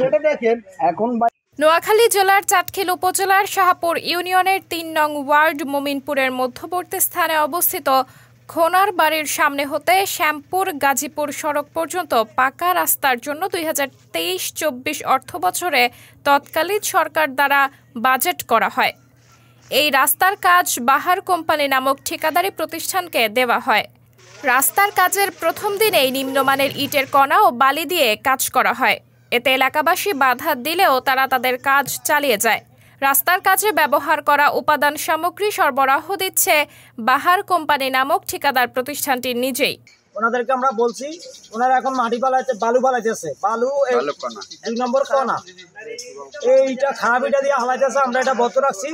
সেটা দেখেন এখন। নোয়াখালী জেলার চাটখিল উপজেলার শাহপুর ইউনিয়নের ৩ নং ওয়ার্ড মোমিনপুরের মধ্যবর্তী স্থানে অবস্থিত খোনার বাড়ির সামনে হতে শ্যামপুর গাজীপুর সড়ক পর্যন্ত পাকা রাস্তার জন্য 2023-24 অর্থবছরে তৎকালীন সরকার দ্বারা বাজেট করা হয়। এই রাস্তার কাজ বাহার কোম্পানি নামক ঠিকাদারি প্রতিষ্ঠানকে দেওয়া হয়। রাস্তার কাজের প্রথম দিনেই নিম্নমানের ইটের কণা ও বালি দিয়ে কাজ করা হয়। এতে এলাকাবাসী বাধা দিলেও তারা তাদের কাজ চালিয়ে যায়। রাস্তার কাজে ব্যবহার করা উপাদান সামগ্রী সরবরাহ দিচ্ছে বাহার কোম্পানি নামক ঠিকাদার প্রতিষ্ঠানটি নিজেই। ওনাদেরকে আমরা বলছি, ওনারা এখন মাটি পালাইছে, বালু পালাইতেছে, বালু 2 নম্বর কণা এইটা খারাপ ইটা দিয়ে হালাইতেছে। আমরা এটা বন্ধ রাখছি,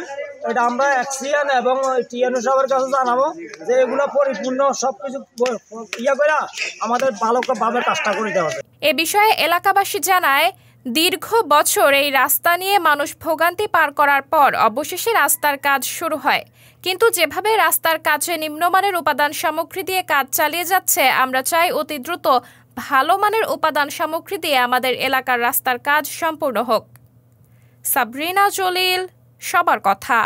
এটা আমরা অ্যাক্সিয়ান এবং টিএনও সাহেবের কাছে জানাবো যে এগুলো পরিপূর্ণ সবকিছু ইয়ে করে আমাদের ভালোভাবে কাজটা করে দেওয়া হবে। এ বিষয়ে এলাকাবাসী জানায়, দীর্ঘ বছর এই রাস্তা নিয়ে মানুষ ভোগান্তি পার করার পর অবশেষে রাস্তার কাজ শুরু হয়। কিন্তু যেভাবে রাস্তার কাজে নিম্নমানের উপাদান সামগ্রী দিয়ে কাজ চালিয়ে যাচ্ছে, আমরা চাই অতি দ্রুত ভালো মানের উপাদান সামগ্রী দিয়ে আমাদের এলাকার রাস্তার কাজ সম্পূর্ণ হোক। সাবরিনা জলিল, সবার কথা।